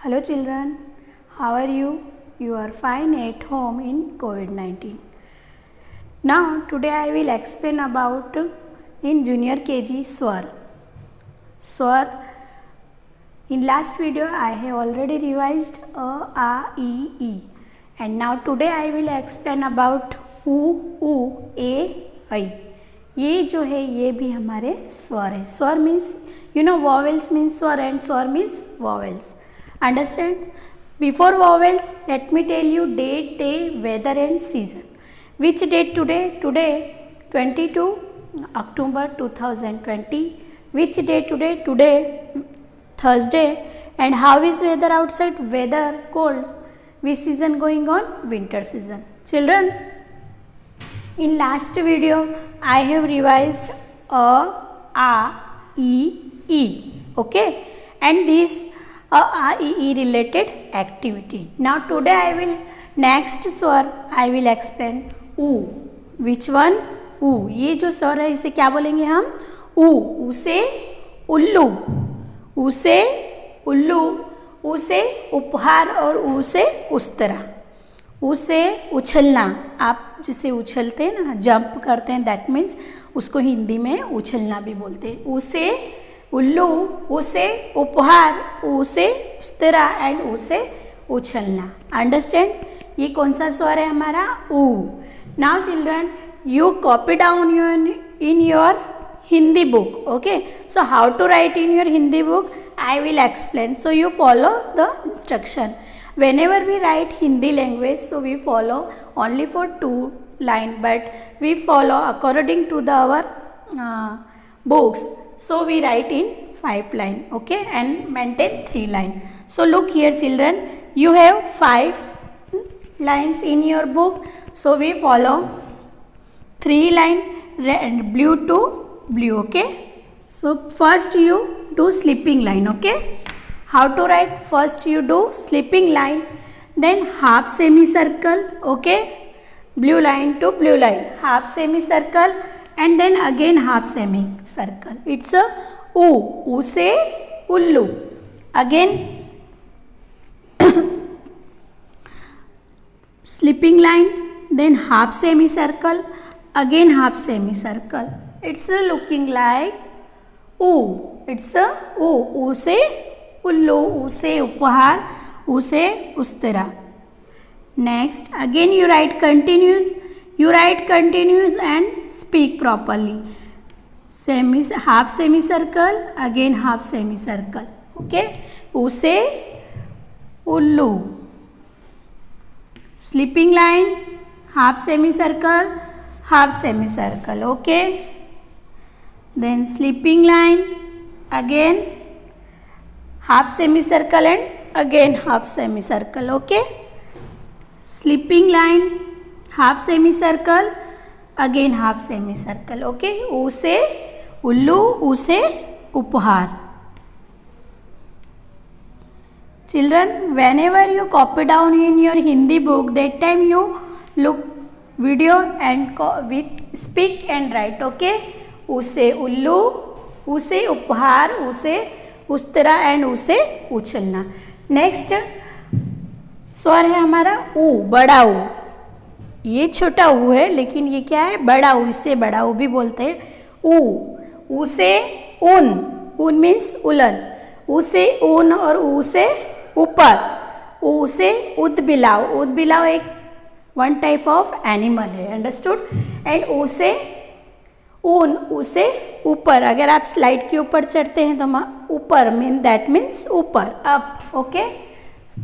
Hello children, how are you? You are fine at home in COVID-19. Now today I will explain about in junior KG swar. Swar, in last video I have already revised a, e, and now today I will explain about u, a, I. ये जो है ये भी हमारे स्वर है. स्वर means you know vowels means swar and swar means vowels. Understand? Before vowels, let me tell you date, day, weather and season. Which date today? Today 22 October 2020. Which day today? Today Thursday. And how is weather outside? Weather cold. Which season going on? Winter season. Children, in last video I have revised a, e. Okay, and this e related activity. Now today I will next स्वर I will explain u. Which one? u. ये जो स्वर है इसे क्या बोलेंगे हम? u से उल्लू, u से उल्लू, u से उपहार और u से उस्तरा. u से उछलना, आप जिसे उछलते हैं ना, जंप करते हैं, दैट मीन्स उसको हिंदी में उछलना भी बोलते हैं. u से उल्लू, u से उपहार, u से उस्तरा एंड u से उछलना. अंडरस्टैंड? ये कौन सा स्वर है हमारा? u. Now children, you copy down in your Hindi book. Okay, so how to write in your Hindi book I will explain. So you follow the instruction. Whenever we write Hindi language, so we follow only for 2 line, but we follow according to our books. So we write in 5 line, okay, and maintain 3 line. So look here children, you have 5 lines in your book. So we follow 3 line, red, blue to blue, okay. So first you do sleeping line, okay. How to write? First you do sleeping line, then half semicircle, okay, blue line to blue line, half semicircle, and then again half semicircle. It's a u से उल्लू. Again sleeping line, then half semicircle, again half semicircle. It's looking like u. It's a u से उल्लू, u से उपहार, u से उस्तरा. Next, again you write continuous. You write continuous and speak properly. Half semicircle, again half semicircle. Okay, u से उल्लू. Sleeping line, half semicircle, half semicircle. Okay. Then sleeping line, again half semicircle and again half semicircle. Okay. Sleeping line, half semicircle, again half semicircle. Okay. u से उल्लू, u से उपहार. Children, whenever you copy down in your Hindi book, that time you look video and with speak and write. Okay. u से उल्लू, u से उपहार, u से उस्तरा and u से उछलना. नेक्स्ट स्वर है हमारा u, बड़ा u. ये छोटा u है लेकिन ये क्या है? बड़ा u. इससे बड़ा u भी बोलते हैं. u से ऊन, ऊन मीन्स उलन, u से ऊन और u से ऊपर, u से उदबिलाव. उदबिलाव एक वन टाइप ऑफ एनिमल है. अंडरस्टूड? एंड u से ऊन, u से ऊपर. अगर आप स्लाइड के ऊपर चढ़ते हैं तो ऊपर मीन दैट मीन्स ऊपर, up. Okay,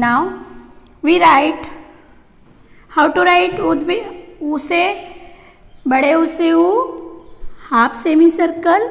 now we write. How to write? u से बड़े u से u, half semi circle,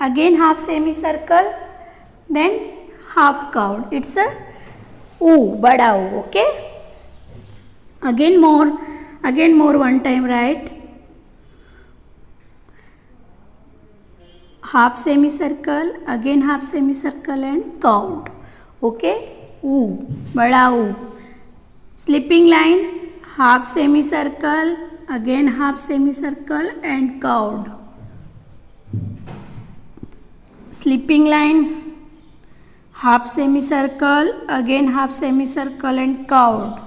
again half semi circle, then half curved. It's a u, बड़ा u. Okay, again more one time write. Half semicircle, again half semicircle and curved. Okay, u, बड़ा u. Sleeping line, half semicircle, again half semicircle and curved. Sleeping line, half semicircle, again half semicircle and curved.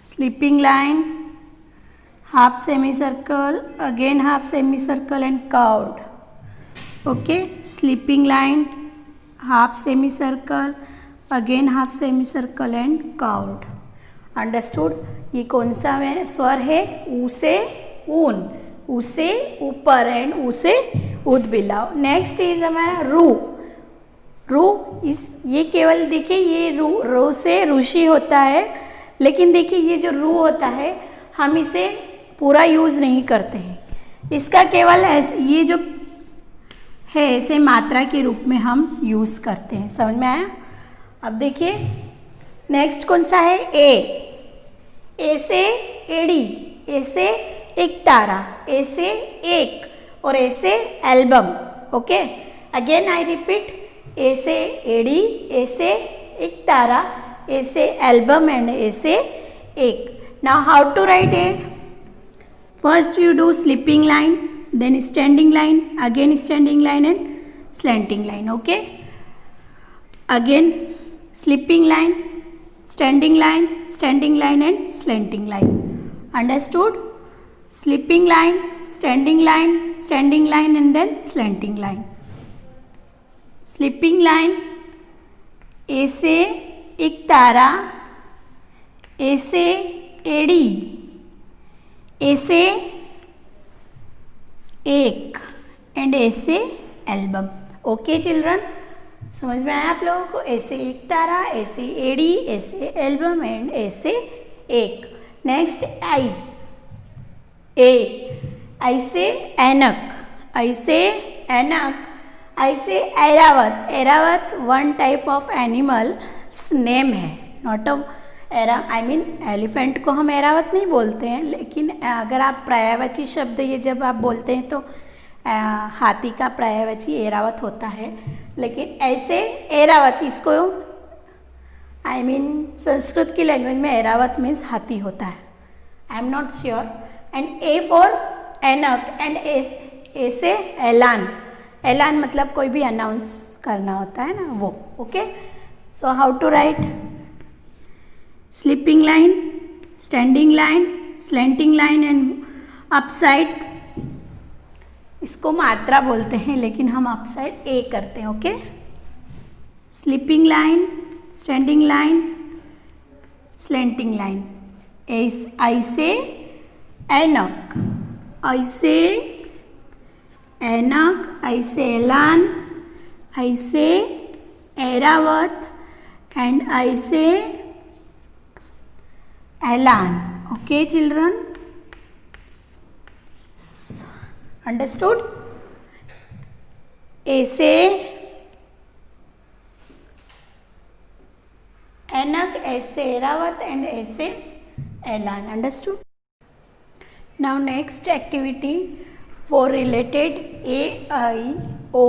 Sleeping line, half semicircle, again half semicircle and curved. Okay, sleeping line, half semicircle, again half semicircle and curved. Understood? ये कौन सा स्वर है? ऊ से ऊन, ऊ से ऊपर एंड ऊ से उद बिलाव. नेक्स्ट इज हमारा रू. रू इस ये केवल देखिए ये रू से ऋषि होता है, लेकिन देखिए ये जो रू होता है हम इसे पूरा यूज़ नहीं करते हैं. इसका केवल ऐसे ये जो है ऐसे मात्रा के रूप में हम यूज़ करते हैं. समझ में आया? अब देखिए नेक्स्ट कौन सा है? ए. ए से एडी, ए से एक तारा, ए से एक और ए से album. Okay, again I repeat, ए से एडी, ए से एक तारा, ए से एल्बम एंड ए से एक. नाउ हाउ टू राइट ए? First you do sleeping line, then standing line, again standing line and slanting line. Okay, again sleeping line, standing line, standing line and slanting line. Understood? Sleeping line, standing line and then slanting line. Sleeping line, ए से एक तारा, ए से एडी, ए से एक and ए से album. Okay children, समझ में आया आप लोगों को? ए से एक तारा, ए से एडी, ए से एल्बम एंड ए से एक. Next I. ए. आई से ऐनक, आई से ऐनक, आई से Airavat. Airavat one type of animal name है, not a I mean elephant को हम ऐरावत नहीं बोलते हैं, लेकिन अगर आप पर्यायवाची शब्द ये जब आप बोलते हैं तो हाथी का पर्यायवाची ऐरावत होता है, लेकिन ऐसे ऐरावत इसको आई मीन संस्कृत की लैंग्वेज में ऐरावत मीन्स हाथी होता है. I am not sure. And A for ऐनक एंड ए से ऐलान. ऐलान मतलब कोई भी अनाउंस करना होता है ना वो. Okay, so how to write? Sleeping line, standing line, slanting line and upside. इसको मात्रा बोलते हैं लेकिन हम अपसाइड ए करते हैं. Okay, sleeping line, standing line, slanting line. आई से ऐनक, आई से ऐनक, आई से ऐलान, आई से ऐरावत एंड आई से ऐलान. Okay children, understood? ए से ऐनक, ए से ऐरावत एंड ए से ऐलान. Understood? Now next activity for related ए आई ओ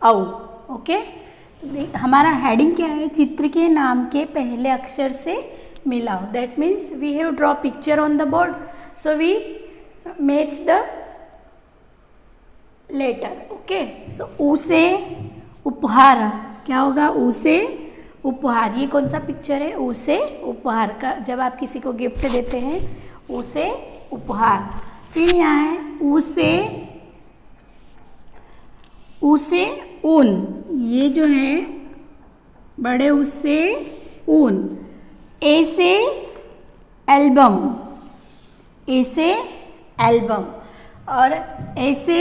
औ. ओके, तो हमारा हेडिंग क्या है? चित्र के नाम के पहले अक्षर से मिलाओ. That means we have draw picture on the board, so we match the letter. Okay, so ऊ से उपहार. क्या होगा? ऊ से उपहार. ये कौन सा पिक्चर है? ऊ से उपहार का. जब आप किसी को गिफ्ट देते हैं, ऊ से उपहार. फिर यहाँ है ऊ से ऊन. ये जो है बड़े ऊ से ऊन. ए से एल्बम, ए से एल्बम और ए से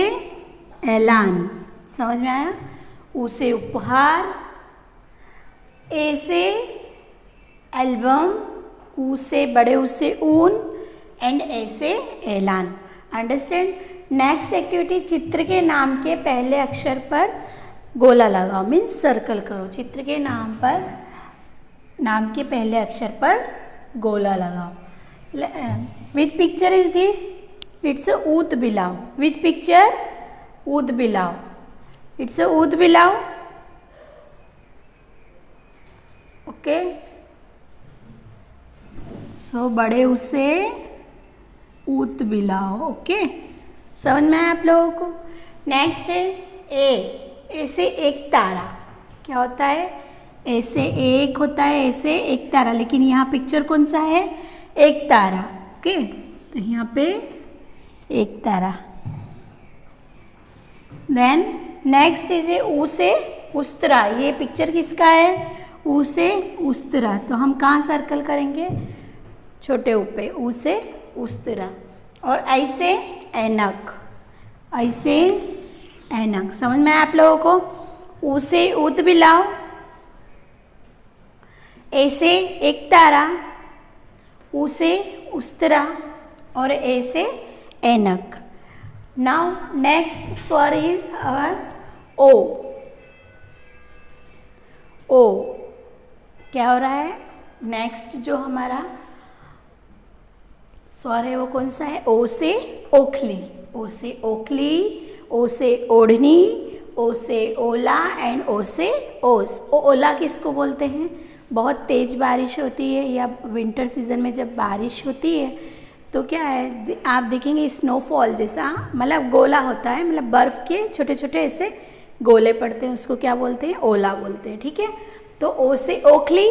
ऐलान. समझ में आया? ऊ से उपहार, ए से एल्बम, ऊ से बड़े ऊ से ऊन एंड ए से ऐलान. अंडरस्टैंड? नेक्स्ट एक्टिविटी, चित्र के नाम के पहले अक्षर पर गोला लगाओ. मीन्स सर्कल करो. चित्र के नाम के पहले अक्षर पर गोला लगाओ. Which picture is this? It's ऊद बिलाव. Which picture? ऊद बिलाव. इट्स ऊद बिलाव. ओके, सो बड़े उसे ऊत बिलाव. ओके, समझ में आया आप लोगों को? नेक्स्ट है ए. ए से एक तारा. क्या होता है, ऐसे एक होता है, ऐसे एक तारा, लेकिन यहाँ पिक्चर कौन सा है, एक तारा। ओके, तो यहाँ पे एक तारा। देन नेक्स्ट इज ए ऊ से उस्तरा। ये पिक्चर किसका है, ऊ से उस्तरा। तो हम कहाँ सर्कल करेंगे, छोटे ऊ पे, ऊ से उस्तरा। और ऐसे ऐनक, ऐसे ऐनक। समझ में आया आप लोगों को। ऊ से उत बिलाओ, ऐसे एक तारा, ऊ से उस्तरा और ऐसे ऐनक। नाउ नेक्स्ट स्वर इज अवर ओ। ओ क्या हो रहा है, नेक्स्ट जो हमारा स्वर है वो कौन सा है, ओ से ओखली। ओ से ओखली, ओ से ओढ़नी, ओ से ओला एंड ओ से ओस। ओला किसको बोलते हैं, बहुत तेज़ बारिश होती है या विंटर सीजन में जब बारिश होती है तो क्या है, आप देखेंगे स्नोफॉल जैसा, मतलब गोला होता है, मतलब बर्फ़ के छोटे छोटे ऐसे गोले पड़ते हैं, उसको क्या बोलते हैं, ओला बोलते हैं। ठीक है, तो ओ से ओखली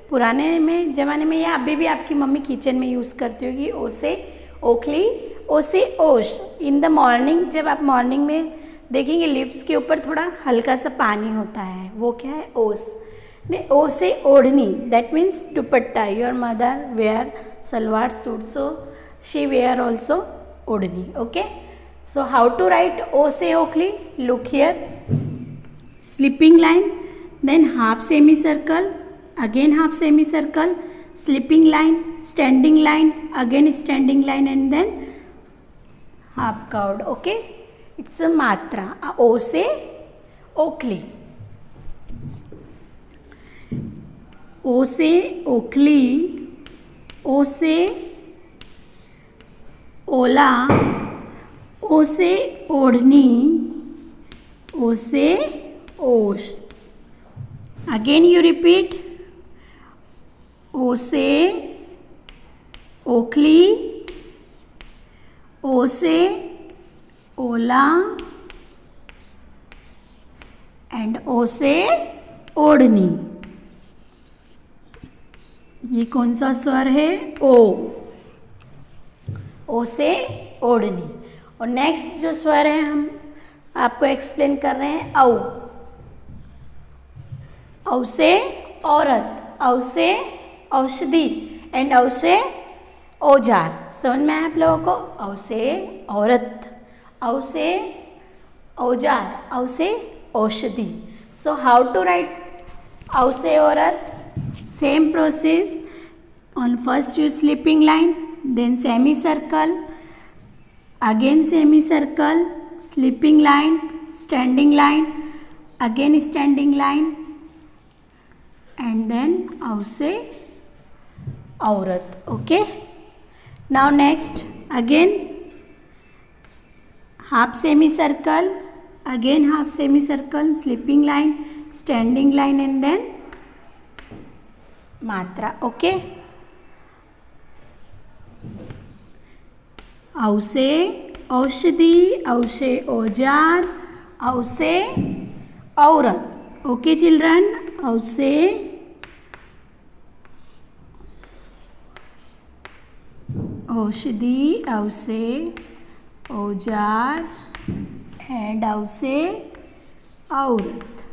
पुराने में ज़माने में, या अभी भी आपकी मम्मी किचन में यूज़ करती होगी, ओ से ओखली। ओ से ओश, इन द मॉर्निंग, जब आप मॉर्निंग में देखेंगे लिप्स के ऊपर थोड़ा हल्का सा पानी होता है, वो क्या है, ओस। ने ओ से ओढ़नी, दैट मीन्स दुपट्टा। Your mother wear salwar suit, so she wear also ओढ़नी। Okay, so how to write ओ से ओखली, look here, sleeping line, then half semi circle, again half semicircle, slipping line, standing line, again standing line, and then half curved. Okay, it's a matra. O से ओखली, ओ से ओखली, ओ से ओला, ओ से ओढ़नी, ओ से ओश। Again you repeat, ओ से ओखली, ओ से ओला एंड ओ से ओढ़नी। ये कौन सा स्वर है, ओ। ओ से ओढ़नी। और नेक्स्ट जो स्वर है हम आपको एक्सप्लेन कर रहे हैं, औ। औ से औरत, औ से औषधि एंड औ से औजार। समझ में आया आप लोगों को, औ से औरत, औ से औजार, औ से औषधि। सो हाउ टू राइट औ से औरत, same process, on first use sleeping line, then semi circle, again semi circle, sleeping line, standing line, again standing line, and then औ से औरत। Okay, now next again half semi circle, again half semi circle, sleeping line, standing line, and then मात्रा। Okay, औ से औषधि, औ से औजार, औ से औरत। ओके चिल्ड्रन, औ से औषधि, औ से औजार एंड औ से औरत।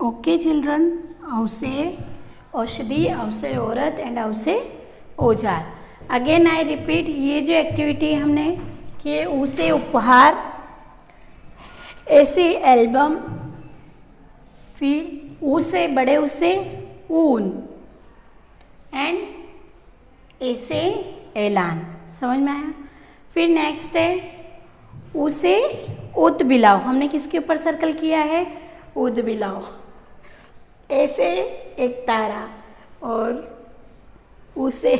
ओके चिल्ड्रन, औ से औषधि, औ से औरत एंड औ से औजार। अगेन आई रिपीट, ये जो एक्टिविटी हमने किए, ऊ से उपहार, ऐसे एल्बम, फिर ऊ से बड़े ऊ से ऊन एंड ऐसे ऐलान। समझ में आया। फिर नेक्स्ट है ऊ से उत बिलाओ, हमने किसके ऊपर सर्कल किया है, उद बिलाओ। ऐसे एक तारा और उसे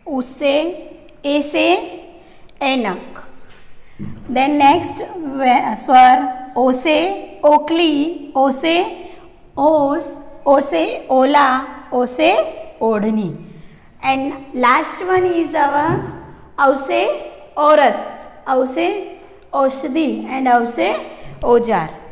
उसे ऐसे ऐनक. Then next स्वर ओ से ओखली, ओ से ओस, ओ से ओला, ओ से ओढ़नी. And last one is our औ से औरत, औ से औषधि and औ से औजार.